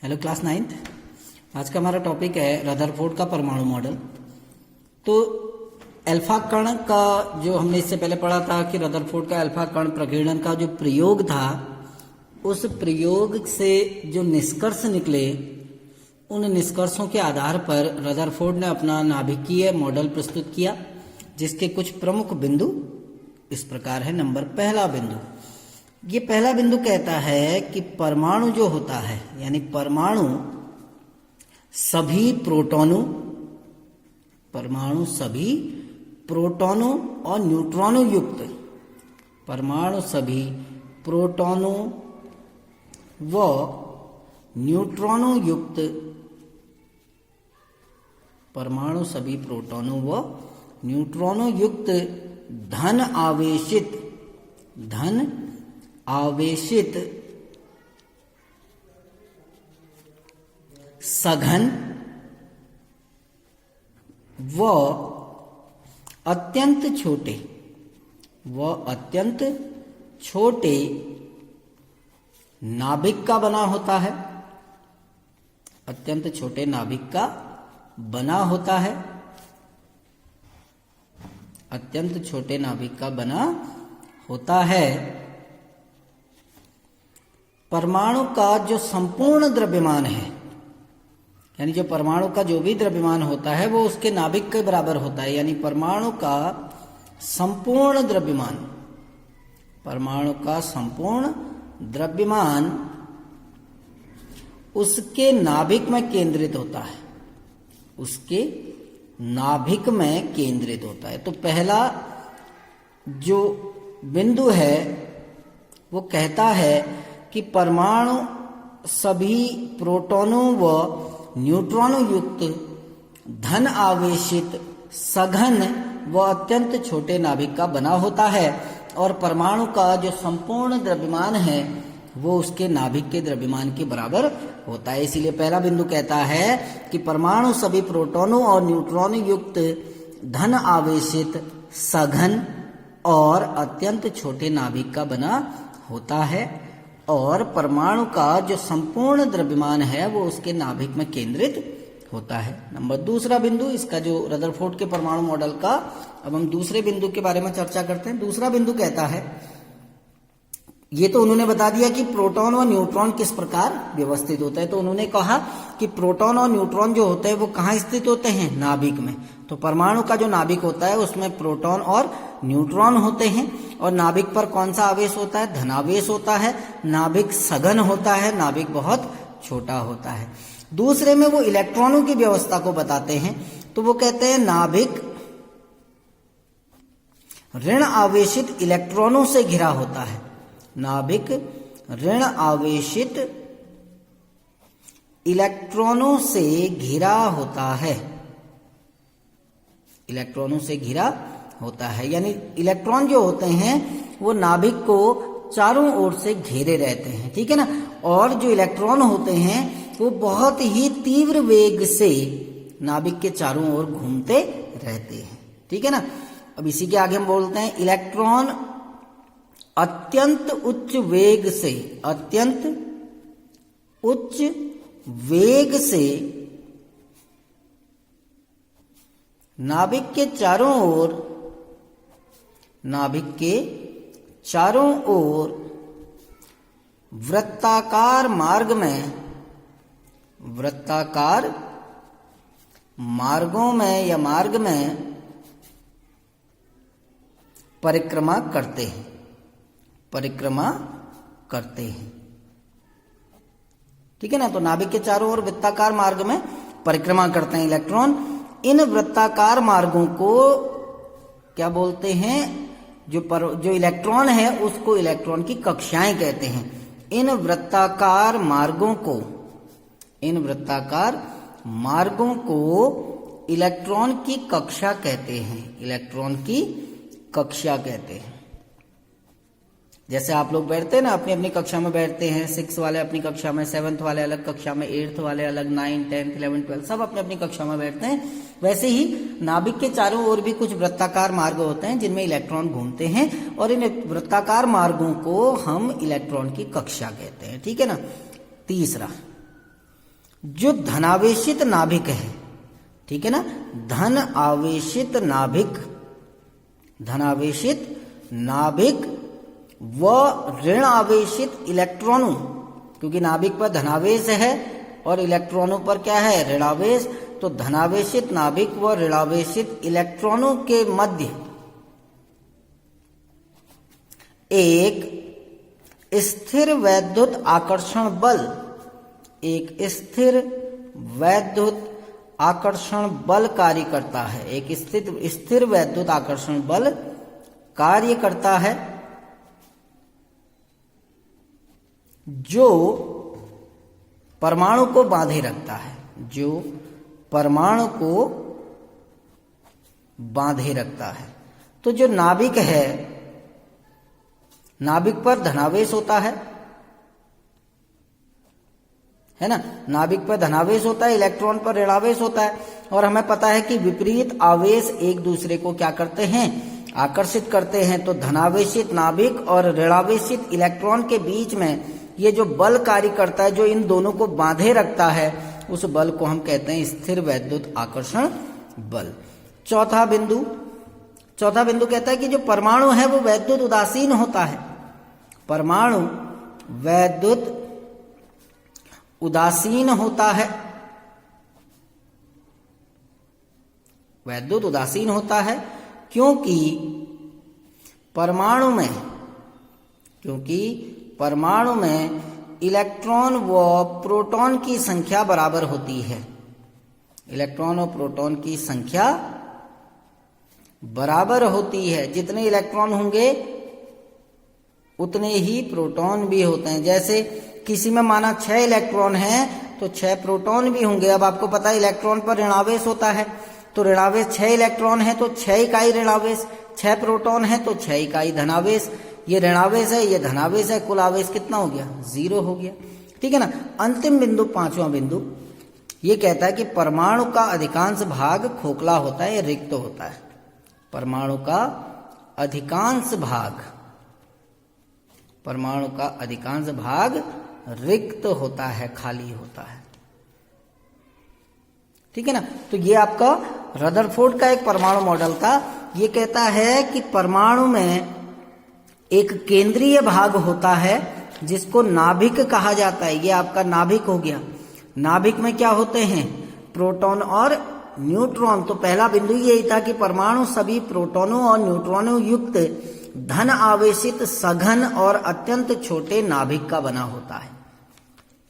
Hello class 9th। आज का हमारा टॉपिक है रदरफोर्ड का परमाणु मॉडल। तो अल्फा कण का जो हमने इससे पहले पढ़ा था कि रदरफोर्ड का अल्फा कण प्रकीर्णन का जो प्रयोग था, उस प्रयोग से जो निष्कर्ष निकले, उन निष्कर्षों के आधार पर रदरफोर्ड ने अपना नाभिकीय मॉडल प्रस्तुत किया, जिसके कुछ प्रमुख बिंदु इस प्रकार है। नंबर पहला बिंदु, ये पहला बिंदु कहता है कि परमाणु जो होता है, यानी परमाणु सभी प्रोटॉनों और न्यूट्रॉनों युक्त, परमाणु सभी प्रोटॉनों व न्यूट्रॉनों युक्त, परमाणु सभी प्रोटॉनों व न्यूट्रॉनों युक्त धन आवेशित सघन व अत्यंत छोटे नाभिक का बना होता है, अत्यंत छोटे नाभिक का बना होता है, अत्यंत छोटे नाभिक का बना होता है। परमाणु का जो संपूर्ण द्रव्यमान है, यानी जो परमाणु का जो भी द्रव्यमान होता है वो उसके नाभिक के बराबर होता है। यानी परमाणु का संपूर्ण द्रव्यमान, परमाणु का संपूर्ण द्रव्यमान उसके नाभिक में केंद्रित होता है, उसके नाभिक में केंद्रित होता है। तो पहला जो बिंदु है वो कहता है कि परमाणु सभी प्रोटॉनों व न्यूट्रॉनों युक्त धन आवेशित सघन व अत्यंत छोटे नाभिक का बना होता है, और परमाणु का जो संपूर्ण द्रव्यमान है वो उसके नाभिक के द्रव्यमान के बराबर होता है। इसीलिए पहला बिंदु कहता है कि परमाणु सभी प्रोटॉनों और न्यूट्रॉनों युक्त धन आवेशित सघन और अत्यंत छोटे नाभिक का बना होता है, और परमाणु का जो संपूर्ण द्रव्यमान है वो उसके नाभिक में केंद्रित होता है। नंबर दूसरा बिंदु, इसका जो रदरफोर्ड के परमाणु मॉडल का, अब हम दूसरे बिंदु के बारे में चर्चा करते हैं। दूसरा बिंदु कहता है, ये तो उन्होंने बता दिया कि प्रोटॉन और न्यूट्रॉन किस प्रकार व्यवस्थित होता है। तो उन्होंने कहा कि प्रोटॉन और न्यूट्रॉन जो होते हैं वो कहाँ स्थित होते हैं? नाभिक में। तो परमाणु का जो नाभिक होता है उसमें प्रोटॉन और न्यूट्रॉन होते हैं, और नाभिक पर कौन सा आवेश होता है? धनावेश होता है। नाभिक सघन होता है, नाभिक बहुत छोटा होता है। दूसरे में वो इलेक्ट्रॉनों की व्यवस्था को बताते हैं। तो वो कहते हैं नाभिक ऋण आवेशित इलेक्ट्रॉनों से घिरा होता है, नाभिक ऋण आवेशित इलेक्ट्रॉनों से घिरा होता है, इलेक्ट्रॉनों से घिरा होता है। यानी इलेक्ट्रॉन जो होते हैं वो नाभिक को चारों ओर से घेरे रहते हैं, ठीक है ना। और जो इलेक्ट्रॉन होते हैं वो बहुत ही तीव्र वेग से नाभिक के चारों ओर घूमते रहते हैं, ठीक है ना। अब इसी के आगे हम बोलते हैं इलेक्ट्रॉन अत्यंत उच्च वेग से, अत्यंत उच्च वेग से नाभिक के चारों ओर, नाभिक के चारों ओर वृत्ताकार मार्ग में, वृत्ताकार मार्गों में या मार्ग में परिक्रमा करते हैं, परिक्रमा करते हैं, ठीक है ना। तो नाभिक के चारों ओर वृत्ताकार मार्ग में परिक्रमा करते हैं इलेक्ट्रॉन। इन वृत्ताकार मार्गों को क्या बोलते हैं? जो इलेक्ट्रॉन है उसको इलेक्ट्रॉन की कक्षाएं कहते हैं। इन वृत्ताकार मार्गों को, इन वृत्ताकार मार्गों को इलेक्ट्रॉन की कक्षा कहते हैं, इलेक्ट्रॉन की कक्षा कहते हैं। जैसे आप लोग बैठते हैं ना, अपनी अपनी कक्षा में बैठते हैं, 6 वाले अपनी कक्षा में, 7th वाले अलग कक्षा में, 8th वाले अलग, 9, 10, 11, 12 सब अपनी अपनी कक्षा में बैठते हैं। वैसे ही नाभिक के चारों ओर भी कुछ वृत्ताकार मार्ग होते हैं जिनमें इलेक्ट्रॉन घूमते हैं, और इन वृत्ताकार मार्गों को हम इलेक्ट्रॉन की कक्षा कहते हैं, ठीक है ना। तीसरा, जो धनावेशित नाभिक है, ठीक है ना, धन आवेशित नाभिक, धनावेशित नाभिक व ऋण आवेशित इलेक्ट्रॉनों, क्योंकि नाभिक पर धनावेश है और इलेक्ट्रॉनों पर क्या है, ऋणावेश, तो धनावेशित नाभिक व ऋणावेशित इलेक्ट्रॉनों के मध्य एक स्थिर वैद्युत आकर्षण बल, एक स्थिर वैद्युत आकर्षण बल कार्य करता है, एक स्थिर वैद्युत आकर्षण बल कार्य करता है, जो परमाणु को बांधे रखता है, जो परमाणु को बांधे रखता है। तो जो नाभिक है, नाभिक पर धनावेश होता है ना, नाभिक पर धनावेश होता है, इलेक्ट्रॉन पर ऋणावेश होता है, और हमें पता है कि विपरीत आवेश एक दूसरे को क्या करते हैं, आकर्षित करते हैं। तो धनावेशित नाभिक और ऋणावेशित इलेक्ट्रॉन के बीच में ये जो बल कार्य करता है, जो इन दोनों को बांधे रखता है, उस बल को हम कहते हैं स्थिर वैद्युत आकर्षण बल। चौथा बिंदु कहता है कि जो परमाणु है वो वैद्युत उदासीन होता है, परमाणु वैद्युत उदासीन होता है, वैद्युत उदासीन होता है, क्योंकि परमाणु में इलेक्ट्रॉन व प्रोटॉन की संख्या बराबर होती है, इलेक्ट्रॉन और प्रोटॉन की संख्या बराबर होती है। जितने इलेक्ट्रॉन होंगे उतने ही प्रोटॉन भी होते हैं। जैसे किसी में माना 6 इलेक्ट्रॉन हैं तो 6 प्रोटॉन भी होंगे। अब आपको पता है इलेक्ट्रॉन पर ऋणावेश होता है, तो ऋणावेश 6 इलेक्ट्रॉन है तो 6 इकाई ऋणावेश, 6 प्रोटॉन है तो 6 इकाई धनावेश। ये ऋणावेश है, ये धनावेश है, कुल आवेश कितना हो गया, 0 हो गया, ठीक है ना। अंतिम बिंदु, 5वां बिंदु, ये कहता है कि परमाणु का अधिकांश भाग खोखला होता है, रिक्त होता है। परमाणु का अधिकांश भाग रिक्त होता है, खाली होता है, ठीक है ना। तो ये आपका रदरफोर्ड का एक परमाणु मॉडल था। ये कहता है कि परमाणु में एक केंद्रीय भाग होता है जिसको नाभिक कहा जाता है। ये आपका नाभिक हो गया। नाभिक में क्या होते हैं, प्रोटॉन और न्यूट्रॉन। तो पहला बिंदु यही था कि परमाणु सभी प्रोटॉनों और न्यूट्रॉनों युक्त धन आवेशित सघन और अत्यंत छोटे नाभिक का बना होता है,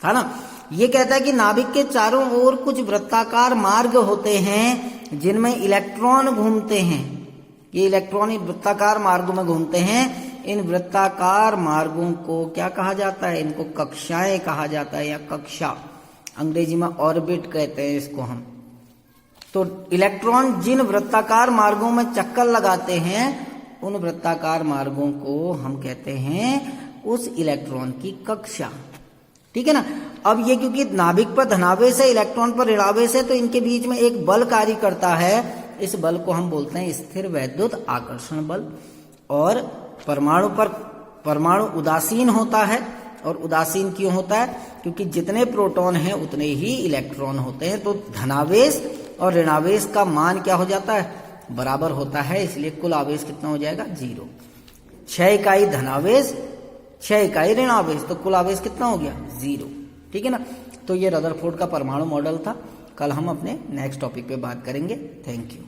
था ना। ये कहता है कि नाभिक के चारों ओर कुछ वृत्ताकार मार्ग होते हैं जिनमें इलेक्ट्रॉन घूमते हैं। ये इलेक्ट्रॉन वृत्ताकार मार्गों में घूमते हैं। इन वृत्ताकार मार्गों को क्या कहा जाता है, इनको कक्षाएं कहा जाता है, या कक्षा, अंग्रेजी में ऑर्बिट कहते हैं इसको हम। तो इलेक्ट्रॉन जिन वृत्ताकार मार्गों में चक्कर लगाते हैं, उन वृत्ताकार मार्गों को हम कहते हैं उस इलेक्ट्रॉन की कक्षा, ठीक है ना। अब ये क्योंकि नाभिक पर धनावेश है, इलेक्ट्रॉन पर ऋणावेश है, तो इनके बीच में एक बल कार्य करता है। इस बल को हम बोलते हैं स्थिर वैद्युत आकर्षण बल। और परमाणु उदासीन होता है। और उदासीन क्यों होता है, क्योंकि जितने प्रोटॉन हैं उतने ही इलेक्ट्रॉन होते हैं। तो धनावेश और ऋणावेश का मान क्या हो जाता है, बराबर होता है, इसलिए कुल आवेश कितना हो जाएगा, 0। 6 इकाई धनावेश, 6 इकाई ऋणावेश, तो कुल आवेश कितना हो गया, 0, ठीक है ना। तो ये रदरफोर्ड का परमाणु मॉडल था। कल हम अपने नेक्स्ट टॉपिक पे बात करेंगे। Thank you.